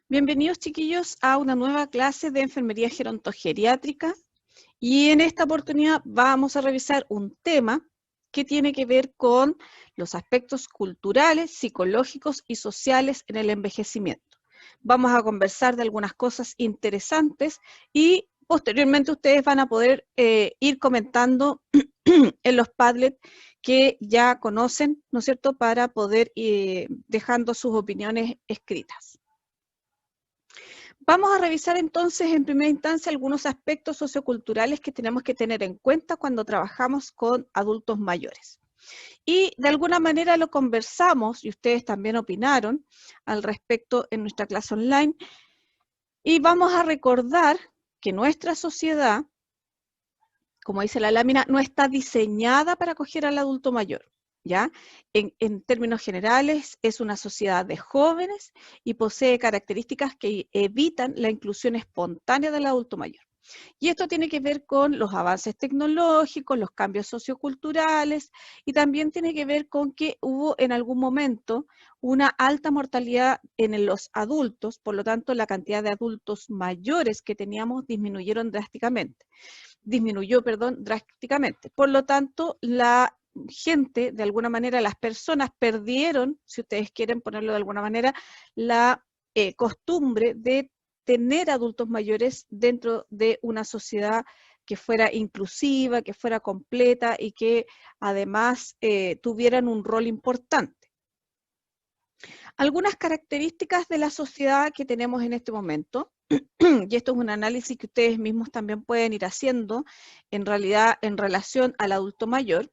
Bienvenidos, chiquillos, a una nueva clase de enfermería gerontogeriátrica, y en esta oportunidad vamos a revisar un tema que tiene que ver con los aspectos culturales, psicológicos y sociales en el envejecimiento. Vamos a conversar de algunas cosas interesantes y posteriormente ustedes van a poder ir comentando en los Padlet que ya conocen, ¿no es cierto?, para poder ir dejando sus opiniones escritas. Vamos a revisar entonces en primera instancia algunos aspectos socioculturales que tenemos que tener en cuenta cuando trabajamos con adultos mayores. Y de alguna manera lo conversamos, y ustedes también opinaron al respecto en nuestra clase online, y vamos a recordar que nuestra sociedad, como dice la lámina, no está diseñada para acoger al adulto mayor, ¿ya? En términos generales, es una sociedad de jóvenes y posee características que evitan la inclusión espontánea del adulto mayor. Y esto tiene que ver con los avances tecnológicos, los cambios socioculturales, y también tiene que ver con que hubo en algún momento una alta mortalidad en los adultos, por lo tanto la cantidad de adultos mayores que teníamos disminuyó drásticamente. Por lo tanto, la gente, de alguna manera, las personas perdieron, si ustedes quieren ponerlo de alguna manera, la costumbre de tener adultos mayores dentro de una sociedad que fuera inclusiva, que fuera completa y que además tuvieran un rol importante. Algunas características de la sociedad que tenemos en este momento, y esto es un análisis que ustedes mismos también pueden ir haciendo, en realidad en relación al adulto mayor.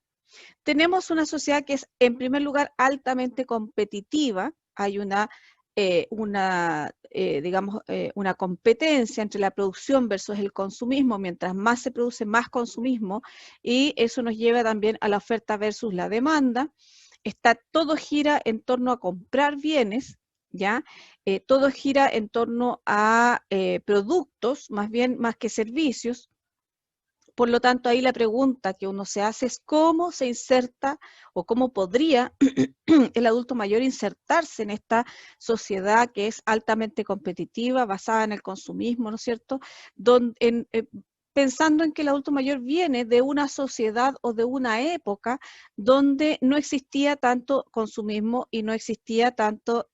Tenemos una sociedad que es, en primer lugar, altamente competitiva. Hay una competencia entre la producción versus el consumismo. Mientras más se produce, más consumismo, y eso nos lleva también a la oferta versus la demanda. Todo gira en torno a comprar bienes, ¿ya? Todo gira en torno a productos, más que servicios. Por lo tanto, ahí la pregunta que uno se hace es cómo se inserta o cómo podría el adulto mayor insertarse en esta sociedad que es altamente competitiva, basada en el consumismo, ¿no es cierto? Pensando en que el adulto mayor viene de una sociedad o de una época donde no existía tanto consumismo y no existía tanto,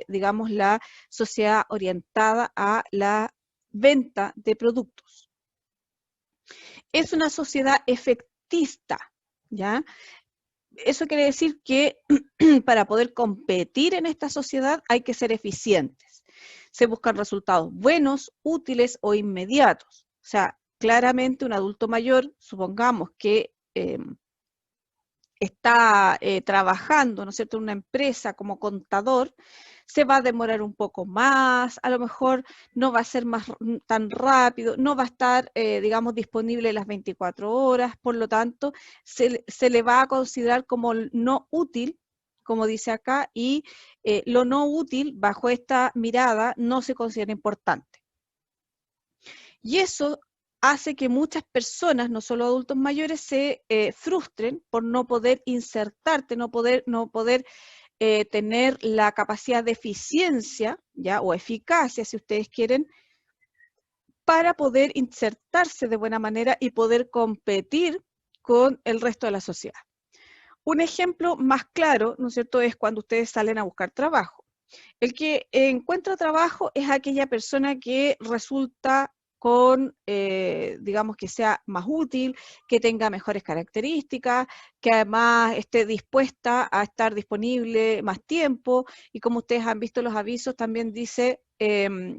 digamos, la sociedad orientada a la venta de productos. Es una sociedad efectista, ¿ya? Eso quiere decir que para poder competir en esta sociedad hay que ser eficientes. Se buscan resultados buenos, útiles o inmediatos. O sea, claramente un adulto mayor, supongamos que está trabajando, ¿no es cierto?, en una empresa como contador, se va a demorar un poco más, a lo mejor no va a ser tan rápido, no va a estar, digamos, disponible las 24 horas, por lo tanto, se le va a considerar como no útil, como dice acá, y lo no útil, bajo esta mirada, no se considera importante. Y eso hace que muchas personas, no solo adultos mayores, se frustren por no poder insertarte, no poder tener la capacidad de eficiencia, ¿ya?, o eficacia, si ustedes quieren, para poder insertarse de buena manera y poder competir con el resto de la sociedad. Un ejemplo más claro, ¿no es cierto?, es cuando ustedes salen a buscar trabajo. El que encuentra trabajo es aquella persona que resulta con, digamos, que sea más útil, que tenga mejores características, que además esté dispuesta a estar disponible más tiempo, y como ustedes han visto los avisos, también dice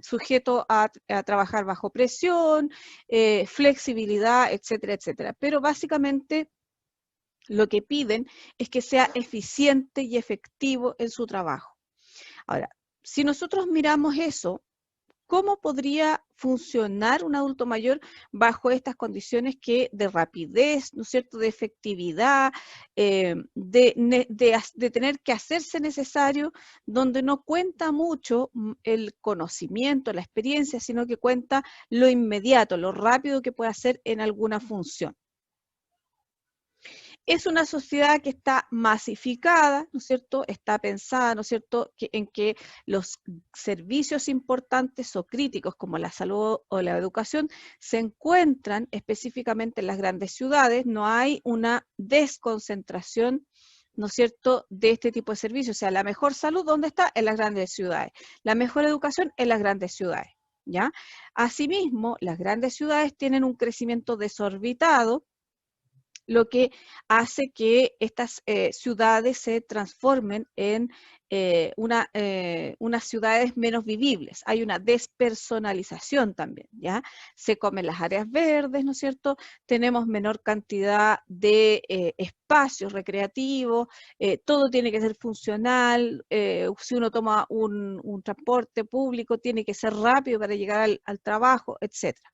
sujeto a trabajar bajo presión, flexibilidad, etcétera, etcétera. Pero básicamente lo que piden es que sea eficiente y efectivo en su trabajo. Ahora, si nosotros miramos eso, ¿cómo podría funcionar un adulto mayor bajo estas condiciones de rapidez, ¿no es cierto?, de efectividad, de tener que hacerse necesario, donde no cuenta mucho el conocimiento, la experiencia, sino que cuenta lo inmediato, lo rápido que puede hacer en alguna función? Es una sociedad que está masificada, ¿no es cierto? Está pensada, ¿no es cierto?, en que los servicios importantes o críticos como la salud o la educación se encuentran específicamente en las grandes ciudades. No hay una desconcentración, ¿no es cierto?, de este tipo de servicios. O sea, la mejor salud, ¿dónde está? En las grandes ciudades. La mejor educación en las grandes ciudades, ¿ya? Asimismo, las grandes ciudades tienen un crecimiento desorbitado, lo que hace que estas ciudades se transformen en unas ciudades menos vivibles. Hay una despersonalización también, ¿ya? Se comen las áreas verdes, ¿no es cierto? Tenemos menor cantidad de espacios recreativos, todo tiene que ser funcional, si uno toma un transporte público, tiene que ser rápido para llegar al trabajo, etcétera.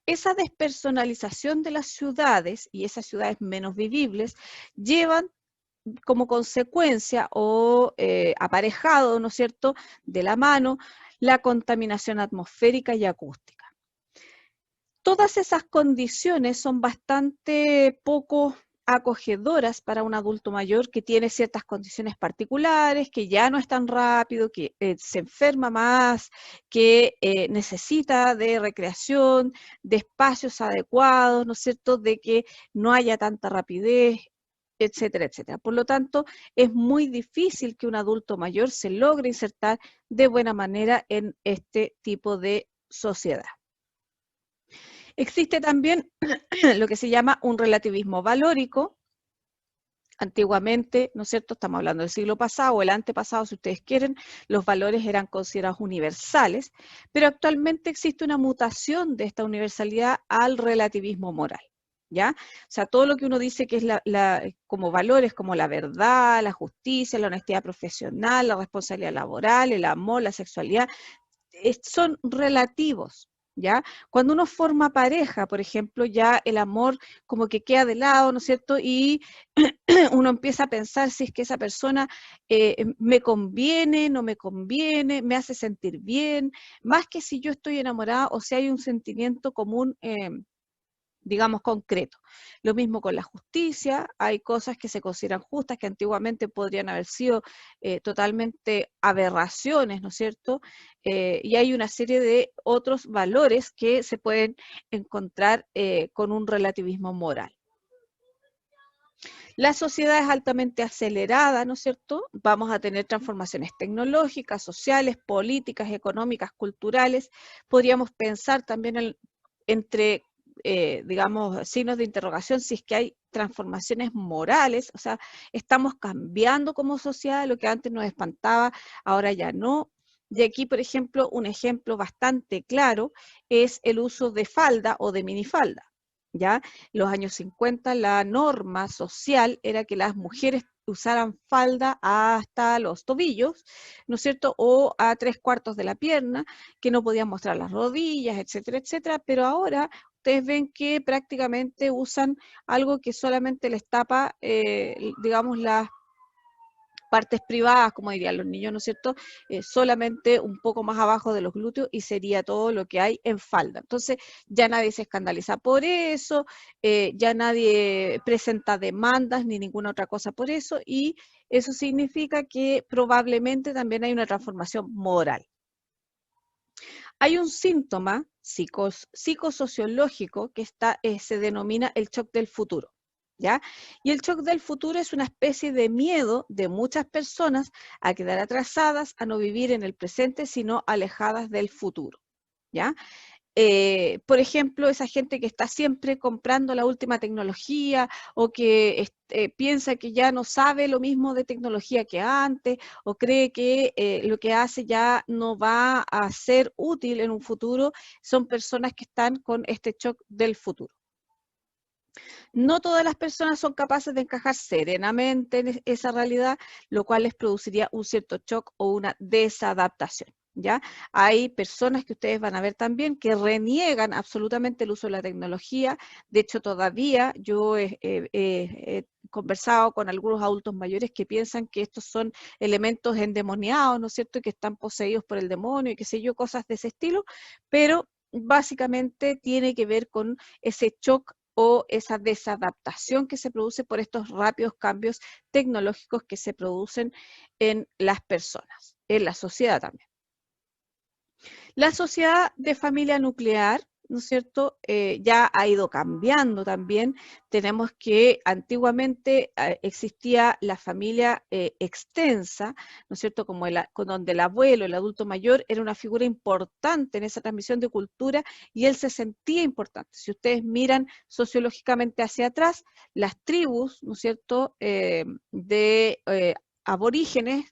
Esa despersonalización de las ciudades y esas ciudades menos vivibles llevan como consecuencia o aparejado, ¿no es cierto?, de la mano, la contaminación atmosférica y acústica. Todas esas condiciones son bastante poco acogedoras para un adulto mayor que tiene ciertas condiciones particulares, que ya no es tan rápido, que se enferma más, que necesita de recreación, de espacios adecuados, ¿no es cierto?, de que no haya tanta rapidez, etcétera, etcétera. Por lo tanto, es muy difícil que un adulto mayor se logre insertar de buena manera en este tipo de sociedad. Existe también lo que se llama un relativismo valórico. Antiguamente, ¿no es cierto?, estamos hablando del siglo pasado o el antepasado, si ustedes quieren, los valores eran considerados universales, pero actualmente existe una mutación de esta universalidad al relativismo moral, ¿ya? O sea, todo lo que uno dice que es como valores, como la verdad, la justicia, la honestidad profesional, la responsabilidad laboral, el amor, la sexualidad, son relativos, ¿ya? Cuando uno forma pareja, por ejemplo, ya el amor como que queda de lado, ¿no es cierto? Y uno empieza a pensar si es que esa persona me conviene, no me conviene, me hace sentir bien, más que si yo estoy enamorada o si hay un sentimiento común, digamos, concreto. Lo mismo con la justicia, hay cosas que se consideran justas que antiguamente podrían haber sido totalmente aberraciones, ¿no es cierto? Y hay una serie de otros valores que se pueden encontrar con un relativismo moral. La sociedad es altamente acelerada, ¿no es cierto? Vamos a tener transformaciones tecnológicas, sociales, políticas, económicas, culturales. Podríamos pensar también entre, digamos, signos de interrogación si es que hay transformaciones morales, o sea, estamos cambiando como sociedad, lo que antes nos espantaba, ahora ya no. Y aquí, por ejemplo, un ejemplo bastante claro es el uso de falda o de minifalda. ¿Ya? Los años 50 la norma social era que las mujeres usaran falda hasta los tobillos, ¿no es cierto? O a 3/4 de la pierna, que no podían mostrar las rodillas, etcétera, etcétera. Pero ahora ustedes ven que prácticamente usan algo que solamente les tapa, digamos, las partes privadas, como dirían los niños, ¿no es cierto? Solamente un poco más abajo de los glúteos y sería todo lo que hay en falda. Entonces ya nadie se escandaliza por eso, ya nadie presenta demandas ni ninguna otra cosa por eso, y eso significa que probablemente también hay una transformación moral. Hay un síntoma psicosociológico que se denomina el shock del futuro. ¿Ya? Y el shock del futuro es una especie de miedo de muchas personas a quedar atrasadas, a no vivir en el presente, sino alejadas del futuro. ¿Ya? Por ejemplo, esa gente que está siempre comprando la última tecnología o que piensa que ya no sabe lo mismo de tecnología que antes o cree que lo que hace ya no va a ser útil en un futuro, son personas que están con este shock del futuro. No todas las personas son capaces de encajar serenamente en esa realidad, lo cual les produciría un cierto shock o una desadaptación. ¿Ya? Hay personas que ustedes van a ver también que reniegan absolutamente el uso de la tecnología. De hecho, todavía yo he conversado con algunos adultos mayores que piensan que estos son elementos endemoniados, ¿no es cierto? Y que están poseídos por el demonio y qué sé yo, cosas de ese estilo, pero básicamente tiene que ver con ese shock o esa desadaptación que se produce por estos rápidos cambios tecnológicos que se producen en las personas, en la sociedad también. La sociedad de familia nuclear, ¿no es cierto?, ya ha ido cambiando también. Tenemos que antiguamente existía la familia extensa, ¿no es cierto?, como donde el abuelo, el adulto mayor, era una figura importante en esa transmisión de cultura y él se sentía importante. Si ustedes miran sociológicamente hacia atrás, las tribus, ¿no es cierto?, de aborígenes,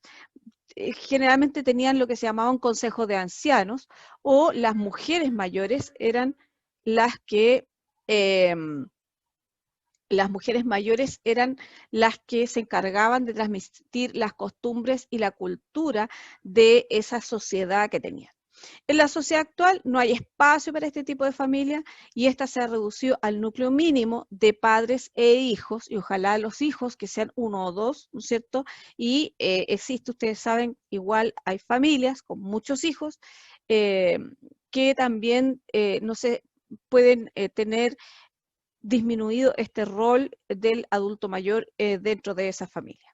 generalmente tenían lo que se llamaba un consejo de ancianos, o las mujeres mayores eran las que se encargaban de transmitir las costumbres y la cultura de esa sociedad que tenían. En la sociedad actual no hay espacio para este tipo de familia y esta se ha reducido al núcleo mínimo de padres e hijos, y ojalá los hijos que sean uno o dos, ¿no es cierto? Y existe, ustedes saben, igual hay familias con muchos hijos que también no se pueden tener disminuido este rol del adulto mayor dentro de esa familia.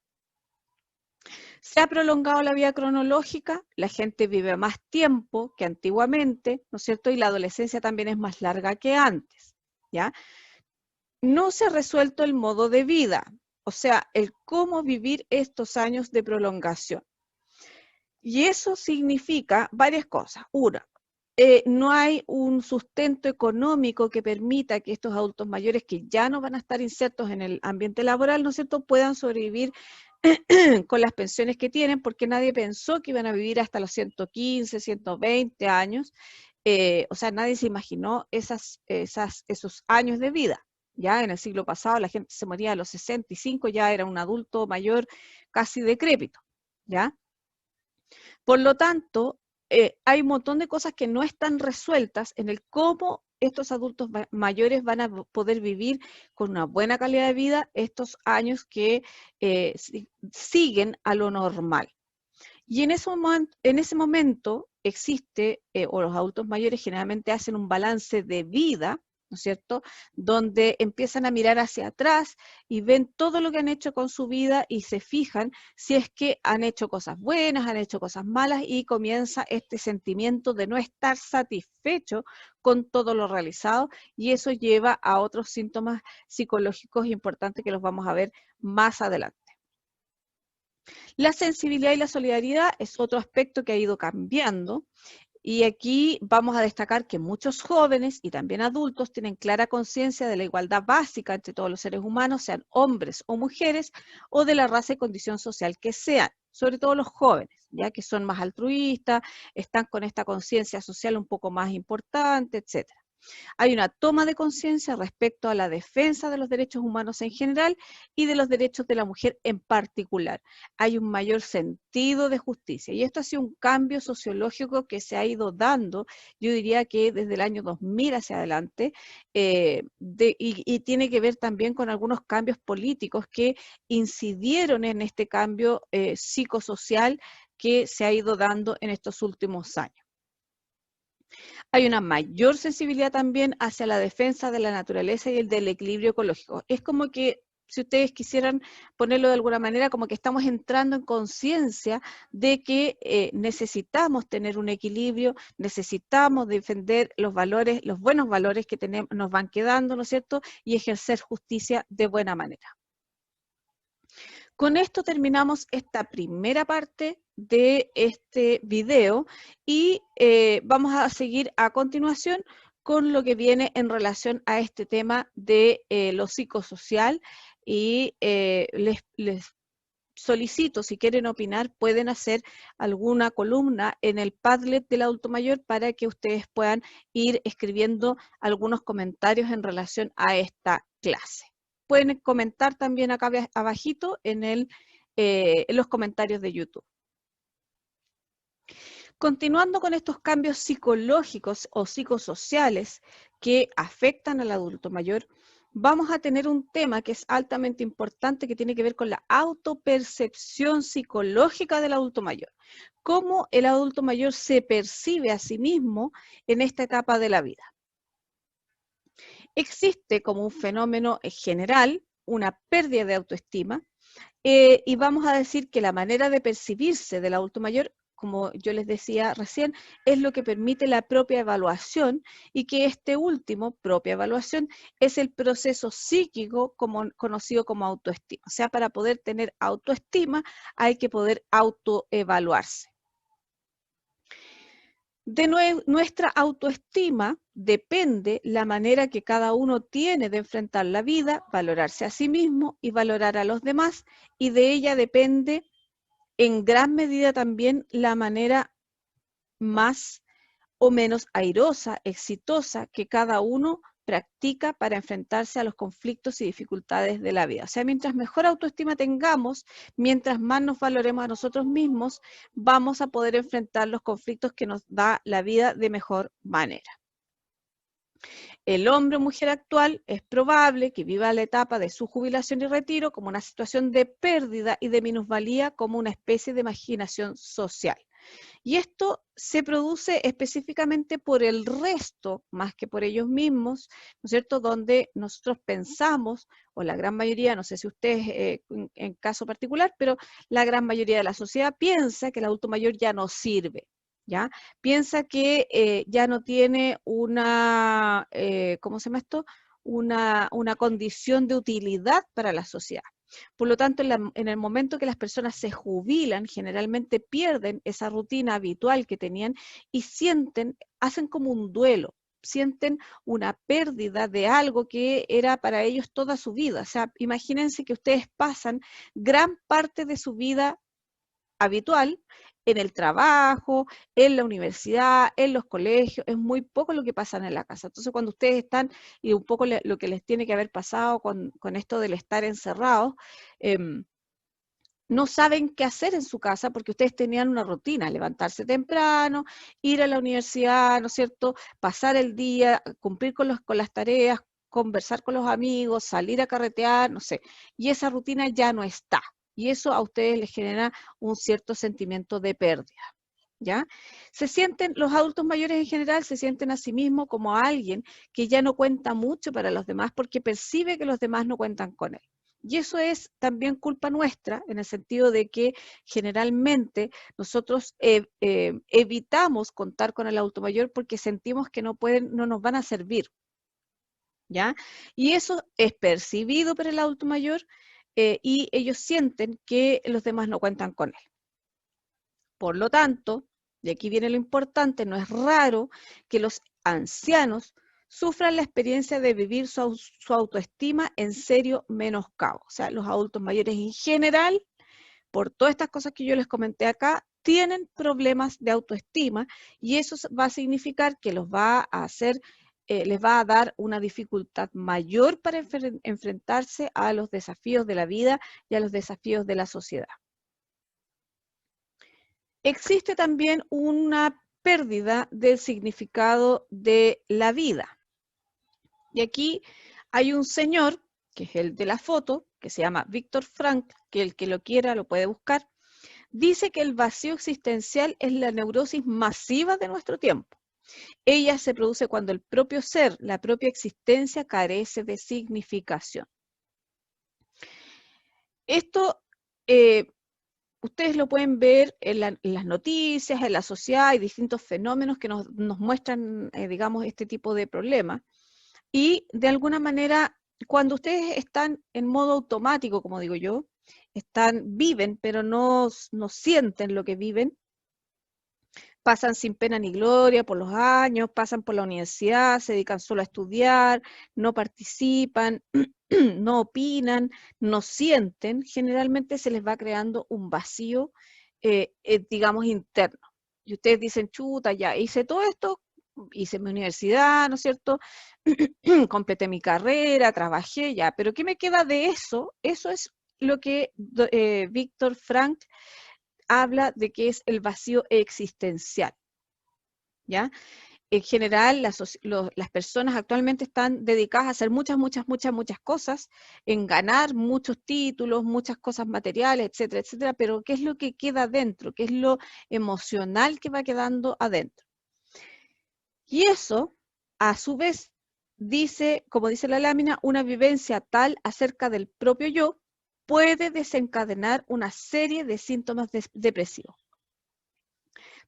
Se ha prolongado la vida cronológica, la gente vive más tiempo que antiguamente, ¿no es cierto? Y la adolescencia también es más larga que antes, ¿ya? No se ha resuelto el modo de vida, o sea, el cómo vivir estos años de prolongación. Y eso significa varias cosas. Una, no hay un sustento económico que permita que estos adultos mayores que ya no van a estar insertos en el ambiente laboral, ¿no es cierto?, puedan sobrevivir con las pensiones que tienen, porque nadie pensó que iban a vivir hasta los 115, 120 años. O sea, nadie se imaginó esos años de vida. Ya en el siglo pasado la gente se moría a los 65, ya era un adulto mayor casi decrépito, ¿ya? Por lo tanto, hay un montón de cosas que no están resueltas en el cómo estos adultos mayores van a poder vivir con una buena calidad de vida estos años que siguen a lo normal. Y en ese momento existe, o los adultos mayores generalmente hacen un balance de vida, ¿no es cierto?, donde empiezan a mirar hacia atrás y ven todo lo que han hecho con su vida y se fijan si es que han hecho cosas buenas, han hecho cosas malas, y comienza este sentimiento de no estar satisfecho con todo lo realizado, y eso lleva a otros síntomas psicológicos importantes que los vamos a ver más adelante. La sensibilidad y la solidaridad es otro aspecto que ha ido cambiando, y aquí vamos a destacar que muchos jóvenes y también adultos tienen clara conciencia de la igualdad básica entre todos los seres humanos, sean hombres o mujeres, o de la raza y condición social que sean, sobre todo los jóvenes, ya que son más altruistas, están con esta conciencia social un poco más importante, etcétera. Hay una toma de conciencia respecto a la defensa de los derechos humanos en general y de los derechos de la mujer en particular. Hay un mayor sentido de justicia, y esto ha sido un cambio sociológico que se ha ido dando, yo diría que desde el año 2000 hacia adelante, y tiene que ver también con algunos cambios políticos que incidieron en este cambio psicosocial que se ha ido dando en estos últimos años. Hay una mayor sensibilidad también hacia la defensa de la naturaleza y el del equilibrio ecológico. Es como que, si ustedes quisieran ponerlo de alguna manera, como que estamos entrando en conciencia de que necesitamos tener un equilibrio, necesitamos defender los valores, los buenos valores que nos van quedando, ¿no es cierto?, y ejercer justicia de buena manera. Con esto terminamos esta primera parte de este video, y vamos a seguir a continuación con lo que viene en relación a este tema de lo psicosocial, y les solicito, si quieren opinar, pueden hacer alguna columna en el Padlet del adulto mayor para que ustedes puedan ir escribiendo algunos comentarios en relación a esta clase. Pueden comentar también acá abajito en los comentarios de YouTube. Continuando con estos cambios psicológicos o psicosociales que afectan al adulto mayor, vamos a tener un tema que es altamente importante, que tiene que ver con la autopercepción psicológica del adulto mayor. Cómo el adulto mayor se percibe a sí mismo en esta etapa de la vida. Existe como un fenómeno general una pérdida de autoestima, y vamos a decir que la manera de percibirse del adulto mayor, como yo les decía recién, es lo que permite la propia evaluación, y que este último, propia evaluación, es el proceso psíquico conocido como autoestima. O sea, para poder tener autoestima hay que poder autoevaluarse. De nuestra autoestima depende la manera que cada uno tiene de enfrentar la vida, valorarse a sí mismo y valorar a los demás, y de ella depende en gran medida también la manera más o menos airosa, exitosa que cada uno practica para enfrentarse a los conflictos y dificultades de la vida. O sea, mientras mejor autoestima tengamos, mientras más nos valoremos a nosotros mismos, vamos a poder enfrentar los conflictos que nos da la vida de mejor manera. El hombre o mujer actual es probable que viva la etapa de su jubilación y retiro como una situación de pérdida y de minusvalía, como una especie de marginación social. Y esto se produce específicamente por el resto, más que por ellos mismos, ¿no es cierto? Donde nosotros pensamos, o la gran mayoría, no sé si ustedes en caso particular, pero la gran mayoría de la sociedad piensa que el adulto mayor ya no sirve, ¿ya? Piensa que ya no tiene una, ¿cómo se llama esto? Una condición de utilidad para la sociedad. Por lo tanto, en el momento que las personas se jubilan, generalmente pierden esa rutina habitual que tenían y hacen como un duelo, sienten una pérdida de algo que era para ellos toda su vida. O sea, imagínense que ustedes pasan gran parte de su vida habitual en el trabajo, en la universidad, en los colegios, es muy poco lo que pasan en la casa. Entonces, cuando ustedes están, y un poco lo que les tiene que haber pasado con esto del estar encerrados, no saben qué hacer en su casa porque ustedes tenían una rutina: levantarse temprano, ir a la universidad, ¿no es cierto?, pasar el día, cumplir con las tareas, conversar con los amigos, salir a carretear, no sé, y esa rutina ya no está. Y eso a ustedes les genera un cierto sentimiento de pérdida, ¿ya? Los adultos mayores en general se sienten a sí mismos como alguien que ya no cuenta mucho para los demás porque percibe que los demás no cuentan con él. Y eso es también culpa nuestra, en el sentido de que generalmente nosotros evitamos contar con el adulto mayor porque sentimos que no nos van a servir, ¿ya? Y eso es percibido por el adulto mayor, y ellos sienten que los demás no cuentan con él. Por lo tanto, y aquí viene lo importante, no es raro que los ancianos sufran la experiencia de vivir su autoestima en serio menoscabo. O sea, los adultos mayores en general, por todas estas cosas que yo les comenté acá, tienen problemas de autoestima, y eso va a significar que les va a dar una dificultad mayor para enfrentarse a los desafíos de la vida y a los desafíos de la sociedad. Existe también una pérdida del significado de la vida. Y aquí hay un señor, que es el de la foto, que se llama Viktor Frankl, que el que lo quiera lo puede buscar. Dice que el vacío existencial es la neurosis masiva de nuestro tiempo. Ella se produce cuando el propio ser, la propia existencia, carece de significación. Esto ustedes lo pueden ver en las noticias, en la sociedad. Hay distintos fenómenos que nos muestran, digamos, este tipo de problemas. Y de alguna manera, cuando ustedes están en modo automático, como digo yo, viven, pero no sienten lo que viven, pasan sin pena ni gloria por los años, pasan por la universidad, se dedican solo a estudiar, no participan, no opinan, no sienten, generalmente se les va creando un vacío, digamos, interno. Y ustedes dicen, chuta, ya hice todo esto, hice mi universidad, ¿no es cierto? Completé mi carrera, trabajé, ya, pero ¿qué me queda de eso? Eso es lo que Viktor Frankl habla de que es el vacío existencial, ¿ya? En general, las personas actualmente están dedicadas a hacer muchas cosas, en ganar muchos títulos, muchas cosas materiales, etcétera, etcétera, pero ¿qué es lo que queda adentro? ¿Qué es lo emocional que va quedando adentro? Y eso, a su vez, dice, como dice la lámina, una vivencia tal acerca del propio yo puede desencadenar una serie de síntomas depresivos.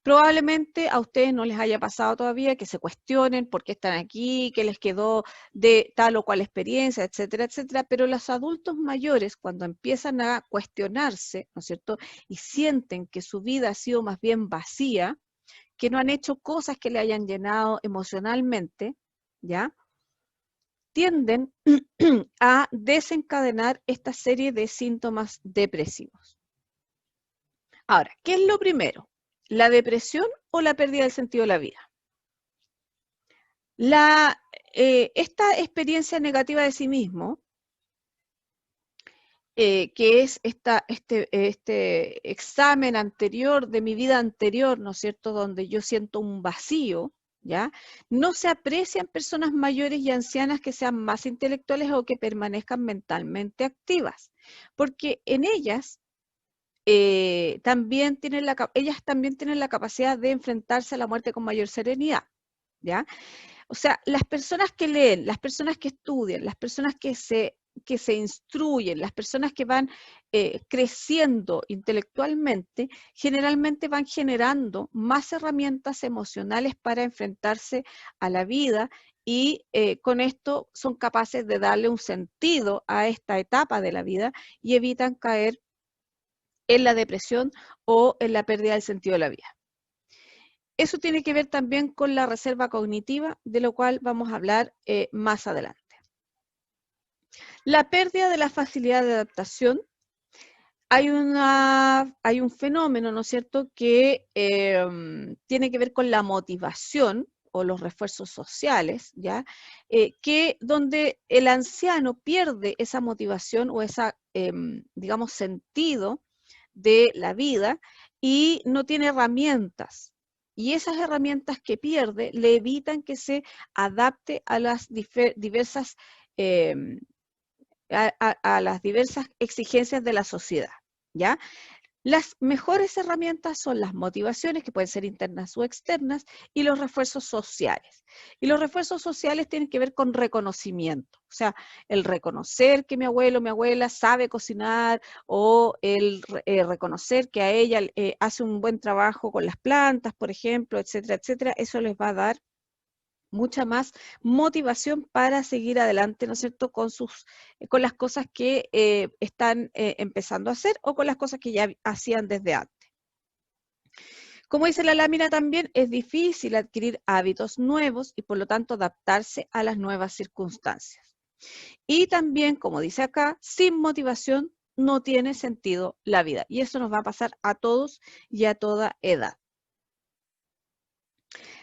Probablemente a ustedes no les haya pasado todavía que se cuestionen por qué están aquí, qué les quedó de tal o cual experiencia, etcétera, etcétera, pero los adultos mayores cuando empiezan a cuestionarse, ¿no es cierto?, y sienten que su vida ha sido más bien vacía, que no han hecho cosas que le hayan llenado emocionalmente, ¿ya?, tienden a desencadenar esta serie de síntomas depresivos. Ahora, ¿qué es lo primero? ¿La depresión o la pérdida del sentido de la vida? Esta experiencia negativa de sí mismo, que es este examen anterior de mi vida anterior, ¿no es cierto?, donde yo siento un vacío, ¿ya? No se aprecia en personas mayores y ancianas que sean más intelectuales o que permanezcan mentalmente activas, porque en ellas ellas también tienen la capacidad de enfrentarse a la muerte con mayor serenidad, ¿ya? O sea, las personas que leen, las personas que estudian, las personas que se instruyen, las personas que van creciendo intelectualmente, generalmente van generando más herramientas emocionales para enfrentarse a la vida y con esto son capaces de darle un sentido a esta etapa de la vida y evitan caer en la depresión o en la pérdida del sentido de la vida. Eso tiene que ver también con la reserva cognitiva, de lo cual vamos a hablar más adelante. La pérdida de la facilidad de adaptación. Hay un fenómeno, ¿no es cierto?, que tiene que ver con la motivación o los refuerzos sociales, ¿ya? Donde el anciano pierde esa motivación o esa, digamos, sentido de la vida y no tiene herramientas. Y esas herramientas que pierde le evitan que se adapte a las diversas, a las diversas exigencias de la sociedad, ¿ya? Las mejores herramientas son las motivaciones, que pueden ser internas o externas, y los refuerzos sociales. Y los refuerzos sociales tienen que ver con reconocimiento, o sea, el reconocer que mi abuelo o mi abuela sabe cocinar, o el reconocer que a ella hace un buen trabajo con las plantas, por ejemplo, etcétera, etcétera. Eso les va a dar mucha más motivación para seguir adelante, ¿no es cierto?, con las cosas que están empezando a hacer o con las cosas que ya hacían desde antes. Como dice la lámina también, es difícil adquirir hábitos nuevos y por lo tanto adaptarse a las nuevas circunstancias. Y también, como dice acá, sin motivación no tiene sentido la vida. Y eso nos va a pasar a todos y a toda edad.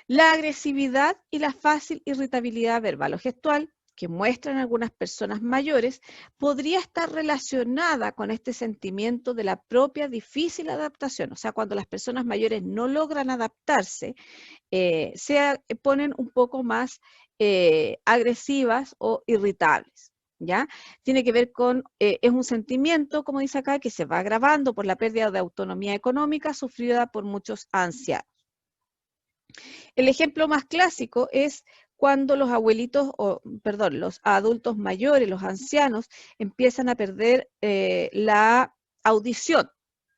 La agresividad y la fácil irritabilidad verbal o gestual que muestran algunas personas mayores podría estar relacionada con este sentimiento de la propia difícil adaptación. O sea, cuando las personas mayores no logran adaptarse, se ponen un poco más agresivas o irritables. ¿Ya? Tiene que ver con, es un sentimiento, como dice acá, que se va agravando por la pérdida de autonomía económica sufrida por muchos ancianos. El ejemplo más clásico es cuando los abuelitos, los adultos mayores, los ancianos, empiezan a perder la audición,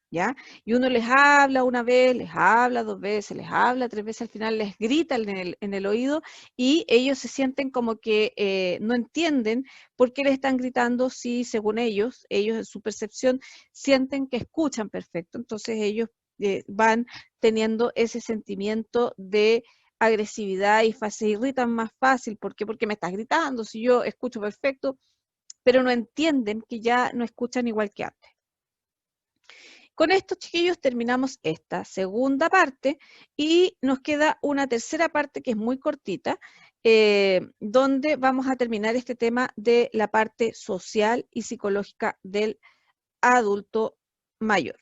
¿ya? Y uno les habla una vez, les habla dos veces, les habla tres veces, al final les grita en el oído y ellos se sienten como que no entienden por qué les están gritando si, según ellos en su percepción, sienten que escuchan perfecto. Entonces ellos van teniendo ese sentimiento de agresividad y se irritan más fácil. ¿Por qué? Porque me estás gritando, si yo escucho perfecto, pero no entienden que ya no escuchan igual que antes. Con esto, chiquillos, terminamos esta segunda parte y nos queda una tercera parte que es muy cortita, donde vamos a terminar este tema de la parte social y psicológica del adulto mayor.